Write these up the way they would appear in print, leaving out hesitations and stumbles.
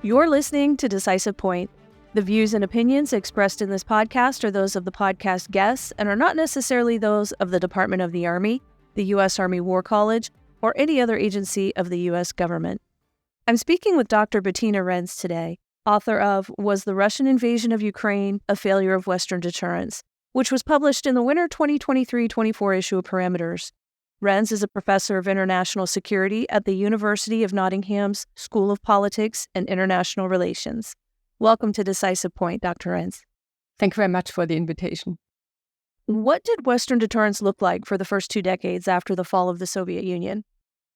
You're listening to Decisive Point. The views and opinions expressed in this podcast are those of the podcast guests and are not necessarily those of the Department of the Army, the U.S. Army War College, or any other agency of the U.S. government. I'm speaking with Dr. Bettina Renz today, author of Was the Russian Invasion of Ukraine a Failure of Western Deterrence?, which was published in the winter 2023-24 issue of Parameters. Renz is a professor of international security at the University of Nottingham's School of Politics and International Relations. Welcome to Decisive Point, Dr. Renz. Thank you very much for the invitation. What did Western deterrence look like for the first 2 decades after the fall of the Soviet Union?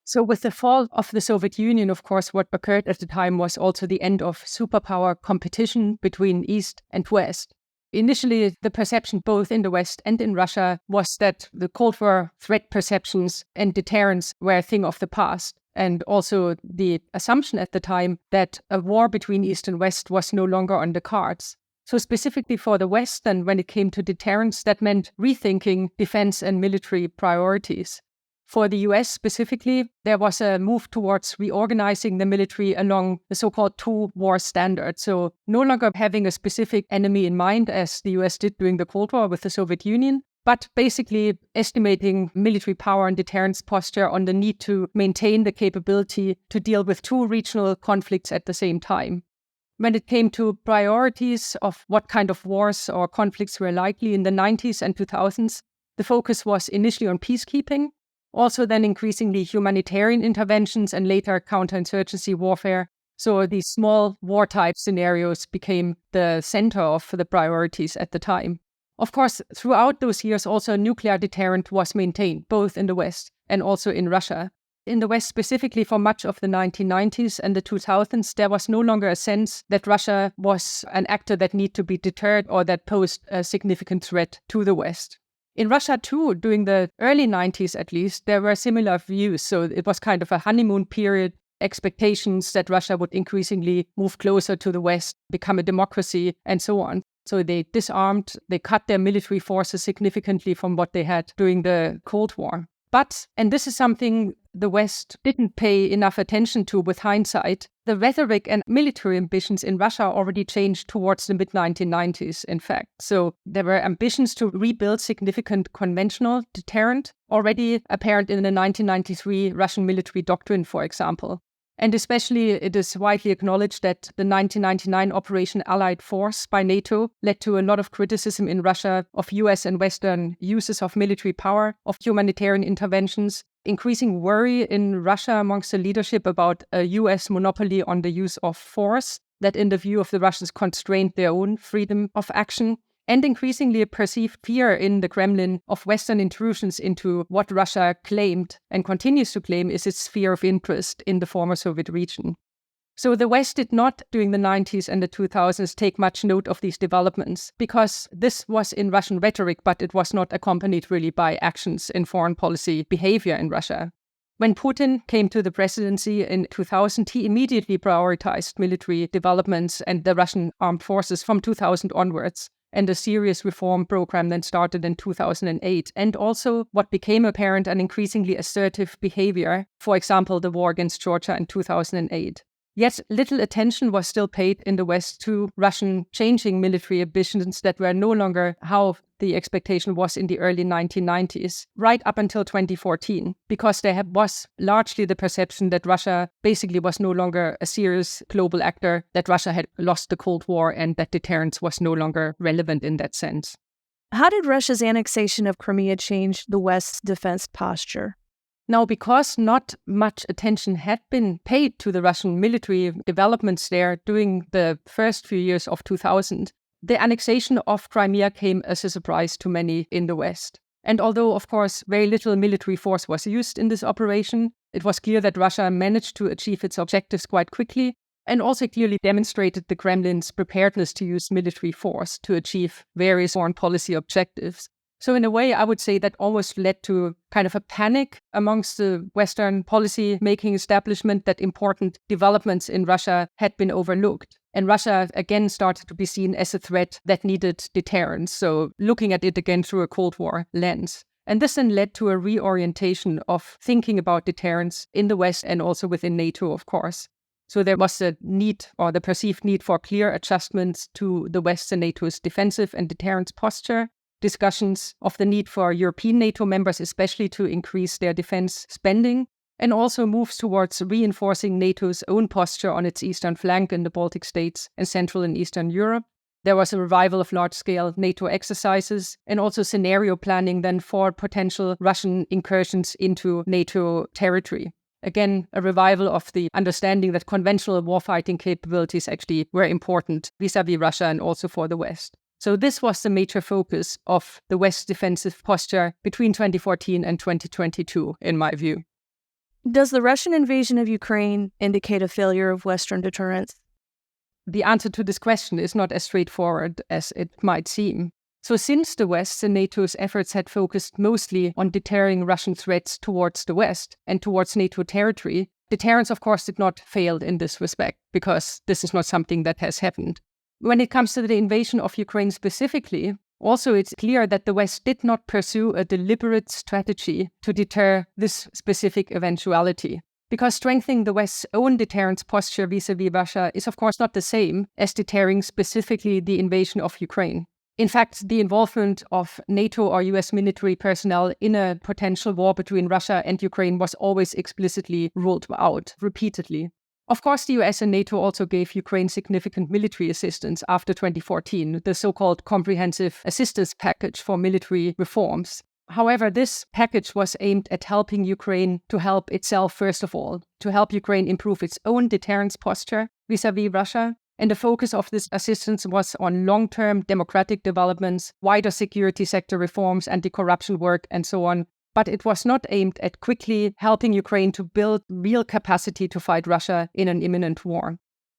So with the fall of the Soviet Union, of course, what occurred at the time was also the end of superpower competition between East and West. Initially, the perception both in the West and in Russia was that the Cold War threat perceptions and deterrence were a thing of the past. And also the assumption at the time that a war between East and West was no longer on the cards. So specifically for the West, and when it came to deterrence, that meant rethinking defense and military priorities. For the US specifically, there was a move towards reorganizing the military along the so-called two-war standard. So no longer having a specific enemy in mind, as the US did during the Cold War with the Soviet Union, but basically estimating military power and deterrence posture on the need to maintain the capability to deal with two regional conflicts at the same time. When it came to priorities of what kind of wars or conflicts were likely in the 90s and 2000s, the focus was initially on peacekeeping, also then increasingly humanitarian interventions and later counterinsurgency warfare. So these small war-type scenarios became the center of the priorities at the time. Of course, throughout those years, also a nuclear deterrent was maintained, both in the West and also in Russia. In the West, specifically for much of the 1990s and the 2000s, there was no longer a sense that Russia was an actor that needed to be deterred or that posed a significant threat to the West. In Russia, too, during the early 90s at least, there were similar views. So it was kind of a honeymoon period, expectations that Russia would increasingly move closer to the West, become a democracy, and so on. So they disarmed, they cut their military forces significantly from what they had during the Cold War. But, and this is something the West didn't pay enough attention to with hindsight, the rhetoric and military ambitions in Russia already changed towards the mid-1990s, in fact. So there were ambitions to rebuild significant conventional deterrent, already apparent in the 1993 Russian military doctrine, for example. And especially it is widely acknowledged that the 1999 Operation Allied Force by NATO led to a lot of criticism in Russia of US and Western uses of military power, of humanitarian interventions, increasing worry in Russia amongst the leadership about a US monopoly on the use of force that in the view of the Russians constrained their own freedom of action, and increasingly a perceived fear in the Kremlin of Western intrusions into what Russia claimed and continues to claim is its sphere of interest in the former Soviet region. So the West did not, during the 90s and the 2000s, take much note of these developments because this was in Russian rhetoric, but it was not accompanied really by actions in foreign policy behavior in Russia. When Putin came to the presidency in 2000, he immediately prioritized military developments and the Russian armed forces from 2000 onwards. And a serious reform program then started in 2008. And also what became apparent an increasingly assertive behavior, for example, the war against Georgia in 2008. Yet little attention was still paid in the West to Russian changing military ambitions that were no longer how the expectation was in the early 1990s, right up until 2014, because there was largely the perception that Russia basically was no longer a serious global actor, that Russia had lost the Cold War and that deterrence was no longer relevant in that sense. How did Russia's annexation of Crimea change the West's defense posture? Now, because not much attention had been paid to the Russian military developments there during the first few years of 2000, the annexation of Crimea came as a surprise to many in the West. And although, of course, very little military force was used in this operation, it was clear that Russia managed to achieve its objectives quite quickly and also clearly demonstrated the Kremlin's preparedness to use military force to achieve various foreign policy objectives. So in a way, I would say that almost led to kind of a panic amongst the Western policy-making establishment that important developments in Russia had been overlooked. And Russia again started to be seen as a threat that needed deterrence. So looking at it again through a Cold War lens. And this then led to a reorientation of thinking about deterrence in the West and also within NATO, of course. So there was a need, or the perceived need, for clear adjustments to the West and NATO's defensive and deterrence posture, discussions of the need for European NATO members especially to increase their defense spending, and also moves towards reinforcing NATO's own posture on its eastern flank in the Baltic states and Central and Eastern Europe. There was a revival of large-scale NATO exercises and also scenario planning then for potential Russian incursions into NATO territory. Again, a revival of the understanding that conventional warfighting capabilities actually were important vis-à-vis Russia and also for the West. So this was the major focus of the West's defensive posture between 2014 and 2022, in my view. Does the Russian invasion of Ukraine indicate a failure of Western deterrence? The answer to this question is not as straightforward as it might seem. So since the West and NATO's efforts had focused mostly on deterring Russian threats towards the West and towards NATO territory, deterrence, of course, did not fail in this respect, because this is not something that has happened. When it comes to the invasion of Ukraine specifically, also it's clear that the West did not pursue a deliberate strategy to deter this specific eventuality. Because strengthening the West's own deterrence posture vis-à-vis Russia is, of course, not the same as deterring specifically the invasion of Ukraine. In fact, the involvement of NATO or US military personnel in a potential war between Russia and Ukraine was always explicitly ruled out, repeatedly. Of course, the US and NATO also gave Ukraine significant military assistance after 2014, the so-called Comprehensive Assistance Package for Military Reforms. However, this package was aimed at helping Ukraine to help itself first of all, to help Ukraine improve its own deterrence posture vis-à-vis Russia. And the focus of this assistance was on long-term democratic developments, wider security sector reforms, anti-corruption work, and so on. But it was not aimed at quickly helping Ukraine to build real capacity to fight Russia in an imminent war.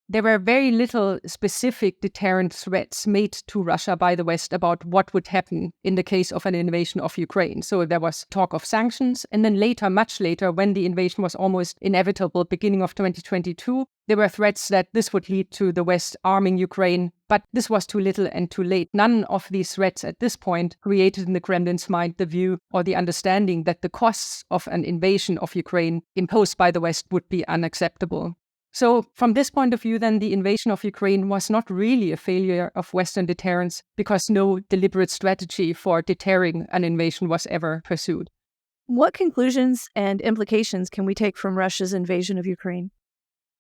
There were very little specific deterrent threats made to Russia by the West about what would happen in the case of an invasion of Ukraine. So there was talk of sanctions, and then later, much later, when the invasion was almost inevitable, beginning of 2022, there were threats that this would lead to the West arming Ukraine, but this was too little and too late. None of these threats at this point created in the Kremlin's mind the view or the understanding that the costs of an invasion of Ukraine imposed by the West would be unacceptable. So from this point of view, then, the invasion of Ukraine was not really a failure of Western deterrence because no deliberate strategy for deterring an invasion was ever pursued. What conclusions and implications can we take from Russia's invasion of Ukraine?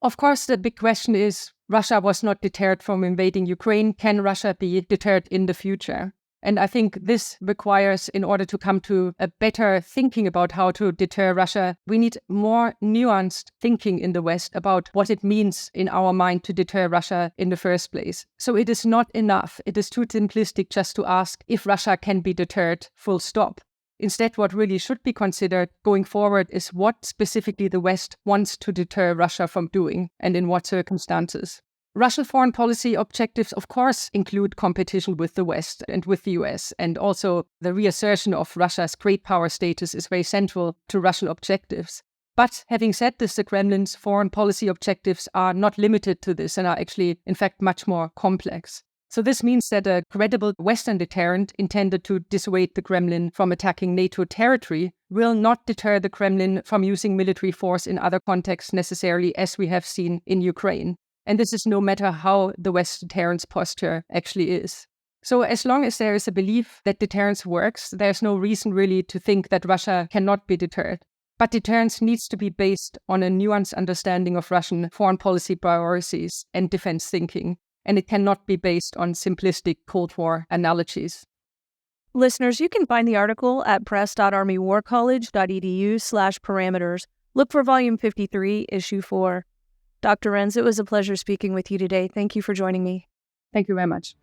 Of course, the big question is, Russia was not deterred from invading Ukraine. Can Russia be deterred in the future? And I think this requires, in order to come to a better thinking about how to deter Russia, we need more nuanced thinking in the West about what it means in our mind to deter Russia in the first place. So it is not enough. It is too simplistic just to ask if Russia can be deterred, full stop. Instead, what really should be considered going forward is what specifically the West wants to deter Russia from doing and in what circumstances. Russian foreign policy objectives, of course, include competition with the West and with the US, and also the reassertion of Russia's great power status is very central to Russian objectives. But having said this, the Kremlin's foreign policy objectives are not limited to this and are actually, in fact, much more complex. So this means that a credible Western deterrent intended to dissuade the Kremlin from attacking NATO territory will not deter the Kremlin from using military force in other contexts necessarily, as we have seen in Ukraine. And this is no matter how the West's deterrence posture actually is. So as long as there is a belief that deterrence works, there's no reason really to think that Russia cannot be deterred. But deterrence needs to be based on a nuanced understanding of Russian foreign policy priorities and defense thinking. And it cannot be based on simplistic Cold War analogies. Listeners, you can find the article at press.armywarcollege.edu/parameters. Look for Volume 53, Issue 4. Dr. Renz, it was a pleasure speaking with you today. Thank you for joining me. Thank you very much.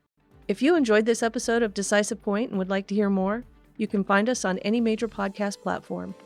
If you enjoyed this episode of Decisive Point and would like to hear more, you can find us on any major podcast platform.